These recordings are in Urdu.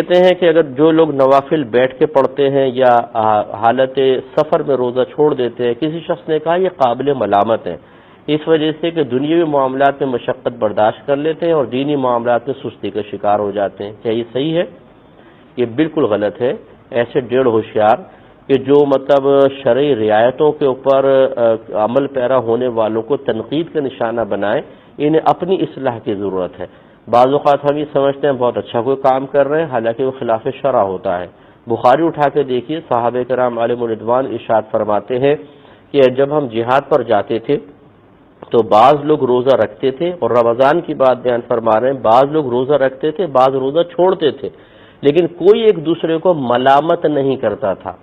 کہتے ہیں کہ اگر جو لوگ نوافل بیٹھ کے پڑھتے ہیں یا حالت سفر میں روزہ چھوڑ دیتے ہیں، کسی شخص نے کہا یہ قابل ملامت ہے، اس وجہ سے کہ دنیاوی معاملات میں مشقت برداشت کر لیتے ہیں اور دینی معاملات میں سستی کا شکار ہو جاتے ہیں، کیا یہ صحیح ہے؟ یہ بالکل غلط ہے۔ ایسے ڈیڑھ ہوشیار کہ جو مطلب شرعی رعایتوں کے اوپر عمل پیرا ہونے والوں کو تنقید کا نشانہ بنائیں، انہیں اپنی اصلاح کی ضرورت ہے۔ بعض اوقات ہم یہ سمجھتے ہیں بہت اچھا کوئی کام کر رہے ہیں، حالانکہ وہ خلاف شرع ہوتا ہے۔ بخاری اٹھا کے دیکھیے، صحابہ کرام علیہم الرضوان ارشاد فرماتے ہیں کہ جب ہم جہاد پر جاتے تھے تو بعض لوگ روزہ رکھتے تھے، اور رمضان کی بات بیان فرما رہے ہیں، بعض لوگ روزہ رکھتے تھے، بعض روزہ چھوڑتے تھے، لیکن کوئی ایک دوسرے کو ملامت نہیں کرتا تھا،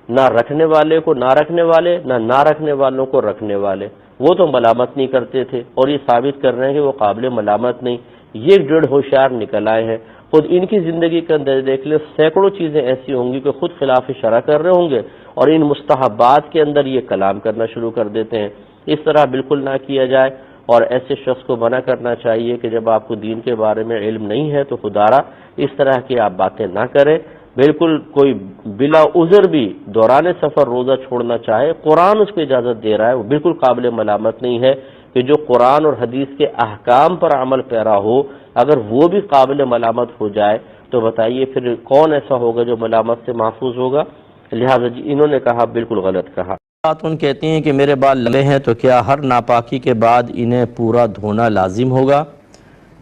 نہ رکھنے والے کو نہ رکھنے والے، نہ رکھنے والوں کو رکھنے والے، وہ تو ملامت نہیں کرتے تھے، اور یہ ثابت کر رہے ہیں کہ وہ قابل ملامت نہیں۔ یہ ڈیڑھ ہوشیار نکل آئے ہیں۔ خود ان کی زندگی کے اندر دیکھ لیں، سینکڑوں چیزیں ایسی ہوں گی کہ خود خلاف شرع کر رہے ہوں گے، اور ان مستحبات کے اندر یہ کلام کرنا شروع کر دیتے ہیں۔ اس طرح بالکل نہ کیا جائے، اور ایسے شخص کو منع کرنا چاہیے کہ جب آپ کو دین کے بارے میں علم نہیں ہے تو خدارا اس طرح کی آپ باتیں نہ کریں۔ بالکل کوئی بلا عذر بھی دوران سفر روزہ چھوڑنا چاہے، قرآن اس کو اجازت دے رہا ہے، وہ بالکل قابل ملامت نہیں ہے کہ جو قرآن اور حدیث کے احکام پر عمل پیرا ہو، اگر وہ بھی قابل ملامت ہو جائے تو بتائیے پھر کون ایسا ہوگا جو ملامت سے محفوظ ہوگا؟ لہٰذا انہوں نے کہا بالکل غلط کہا۔ خاتون کہتی ہیں کہ میرے بال لمبے ہیں تو کیا ہر ناپاکی کے بعد انہیں پورا دھونا لازم ہوگا؟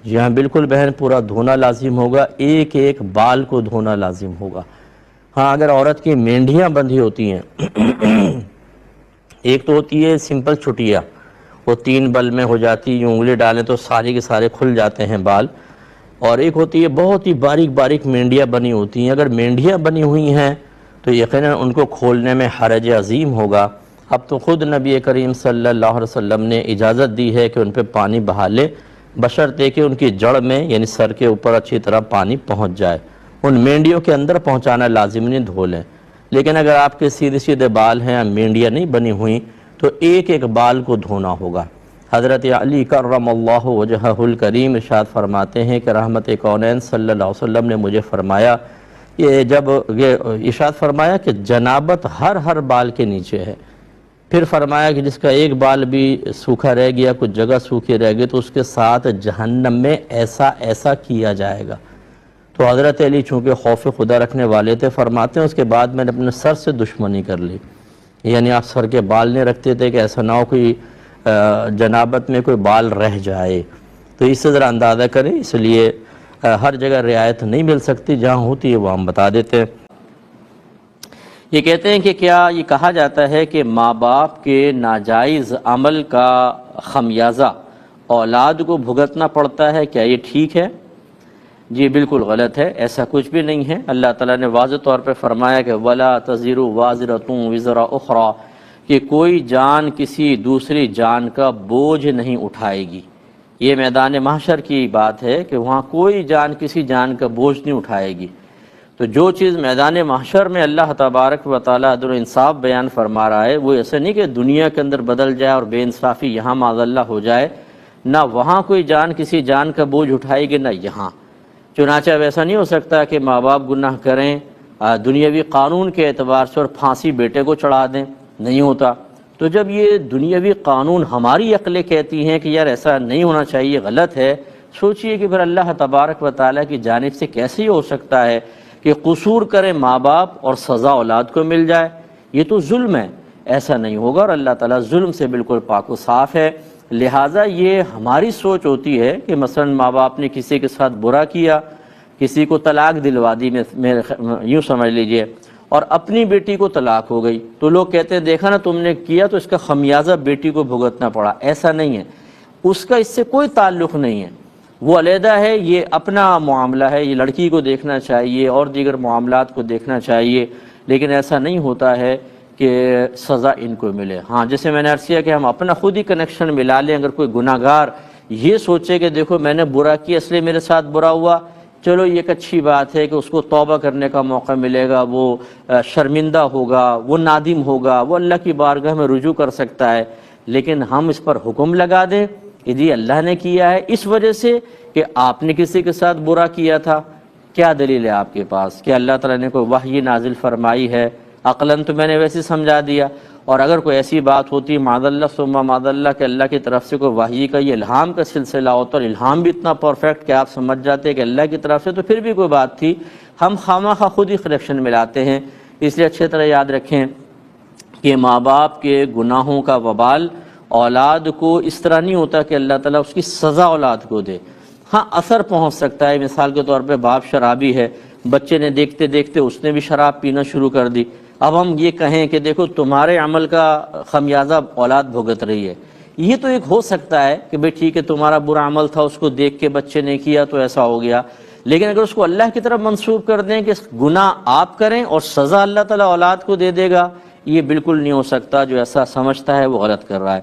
جی ہاں بالکل بہن، پورا دھونا لازم ہوگا، ایک ایک بال کو دھونا لازم ہوگا۔ ہاں اگر عورت کی مینڈیاں بندھی ہوتی ہیں، ایک تو ہوتی ہے سمپل چھٹیا، وہ 3 بل میں ہو جاتی، یوں انگلی ڈالیں تو سارے کے سارے کھل جاتے ہیں بال، اور ایک ہوتی ہے بہت ہی باریک باریک مینڈیاں بنی ہوتی ہیں۔ اگر مینڈیاں بنی ہوئی ہیں تو یقیناً ان کو کھولنے میں حرج عظیم ہوگا۔ اب تو خود نبی کریم صلی اللہ علیہ وسلم نے اجازت دی ہے کہ ان پہ پانی بہا لے، بشرطے کہ ان کی جڑ میں یعنی سر کے اوپر اچھی طرح پانی پہنچ جائے، ان مینڈیوں کے اندر پہنچانا لازم نہیں، دھو لیں۔ لیکن اگر آپ کے سیدھے سیدھے بال ہیں، مینڈیاں نہیں بنی ہوئی، تو ایک ایک بال کو دھونا ہوگا۔ حضرت علی کرم اللہ وجہہ الکریم ارشاد فرماتے ہیں کہ رحمت کونین صلی اللہ علیہ وسلم نے مجھے فرمایا، یہ جب یہ ارشاد فرمایا کہ جنابت ہر بال کے نیچے ہے، پھر فرمایا کہ جس کا ایک بال بھی سوکھا رہ گیا، کچھ جگہ سوکھی رہ گئی، تو اس کے ساتھ جہنم میں ایسا کیا جائے گا۔ تو حضرت علی چونکہ خوف خدا رکھنے والے تھے، فرماتے ہیں اس کے بعد میں نے اپنے سر سے دشمنی کر لی، یعنی آپ سر کے بال نہیں رکھتے تھے کہ ایسا نہ ہو کوئی جنابت میں کوئی بال رہ جائے۔ تو اس سے ذرا اندازہ کریں، اس لیے ہر جگہ رعایت نہیں مل سکتی، جہاں ہوتی ہے وہ ہم بتا دیتے ہیں۔ یہ کہتے ہیں کہ کیا یہ کہا جاتا ہے کہ ماں باپ کے ناجائز عمل کا خمیازہ اولاد کو بھگتنا پڑتا ہے، کیا یہ ٹھیک ہے؟ جی بالکل غلط ہے، ایسا کچھ بھی نہیں ہے۔ اللہ تعالیٰ نے واضح طور پہ فرمایا کہ وَلَا تَزِرُ وَازِرَةٌ وِزْرَ أُخْرَى، کہ کوئی جان کسی دوسری جان کا بوجھ نہیں اٹھائے گی۔ یہ میدان محشر کی بات ہے کہ وہاں کوئی جان کسی جان کا بوجھ نہیں اٹھائے گی۔ تو جو چیز میدان محشر میں اللہ تبارک و تعالیٰ عدل و انصاف بیان فرما رہا ہے، وہ ایسے نہیں کہ دنیا کے اندر بدل جائے اور بے انصافی یہاں معاذ اللہ ہو جائے، نہ وہاں کوئی جان کسی جان کا بوجھ اٹھائے گی نہ یہاں۔ چنانچہ ویسا نہیں ہو سکتا کہ ماں باپ گناہ کریں دنیاوی قانون کے اعتبار سے اور پھانسی بیٹے کو چڑھا دیں، نہیں ہوتا۔ تو جب یہ دنیاوی قانون ہماری عقلیں کہتی ہیں کہ یار ایسا نہیں ہونا چاہیے، غلط ہے، سوچئے کہ پھر اللہ تبارک و تعالیٰ کی جانب سے کیسے ہو سکتا ہے کہ قصور کرے ماں باپ اور سزا اولاد کو مل جائے؟ یہ تو ظلم ہے، ایسا نہیں ہوگا، اور اللہ تعالیٰ ظلم سے بالکل پاک و صاف ہے۔ لہٰذا یہ ہماری سوچ ہوتی ہے کہ مثلا ماں باپ نے کسی کے ساتھ برا کیا، کسی کو طلاق دلوا دی، یوں سمجھ لیجئے، اور اپنی بیٹی کو طلاق ہو گئی، تو لوگ کہتے ہیں دیکھا نا تم نے کیا تو اس کا خمیازہ بیٹی کو بھگتنا پڑا۔ ایسا نہیں ہے، اس کا اس سے کوئی تعلق نہیں ہے، وہ علیحدہ ہے، یہ اپنا معاملہ ہے، یہ لڑکی کو دیکھنا چاہیے اور دیگر معاملات کو دیکھنا چاہیے، لیکن ایسا نہیں ہوتا ہے کہ سزا ان کو ملے۔ ہاں جیسے میں نے عرض کیا کہ ہم اپنا خود ہی کنیکشن ملا لیں، اگر کوئی گناہ گار یہ سوچے کہ دیکھو میں نے برا کیا اس لیے میرے ساتھ برا ہوا، چلو یہ ایک اچھی بات ہے کہ اس کو توبہ کرنے کا موقع ملے گا، وہ شرمندہ ہوگا، وہ نادم ہوگا، وہ اللہ کی بارگاہ میں رجوع کر سکتا ہے، لیکن ہم اس پر حکم لگا دیں کہ جی اللہ نے کیا ہے اس وجہ سے کہ آپ نے کسی کے ساتھ برا کیا تھا، کیا دلیل ہے آپ کے پاس کہ اللہ تعالیٰ نے کوئی وحی نازل فرمائی ہے؟ عقلاً تو میں نے ویسے سمجھا دیا، اور اگر کوئی ایسی بات ہوتی معاذ اللہ ثم معاذ اللہ کہ اللہ کی طرف سے کوئی وحی کا یہ الہام کا سلسلہ ہوتا، اور الہام بھی اتنا پرفیکٹ کہ آپ سمجھ جاتے کہ اللہ کی طرف سے، تو پھر بھی کوئی بات تھی۔ ہم خواہ خود ہی کریکشن میں لاتے ہیں۔ اس لیے اچھے طرح یاد رکھیں کہ ماں باپ کے گناہوں کا وبال اولاد کو اس طرح نہیں ہوتا کہ اللہ تعالیٰ اس کی سزا اولاد کو دے۔ ہاں اثر پہنچ سکتا ہے، مثال کے طور پہ باپ شرابی ہے، بچے نے دیکھتے دیکھتے اس نے بھی شراب پینا شروع کر دی، اب ہم یہ کہیں کہ دیکھو تمہارے عمل کا خمیازہ اولاد بھگت رہی ہے، یہ تو ایک ہو سکتا ہے کہ بھئی ٹھیک ہے تمہارا برا عمل تھا، اس کو دیکھ کے بچے نے کیا تو ایسا ہو گیا، لیکن اگر اس کو اللہ کی طرف منسوب کر دیں کہ گناہ آپ کریں اور سزا اللہ تعالیٰ اولاد کو دے دے گا، یہ بالکل نہیں ہو سکتا۔ جو ایسا سمجھتا ہے وہ غلط کر رہا ہے۔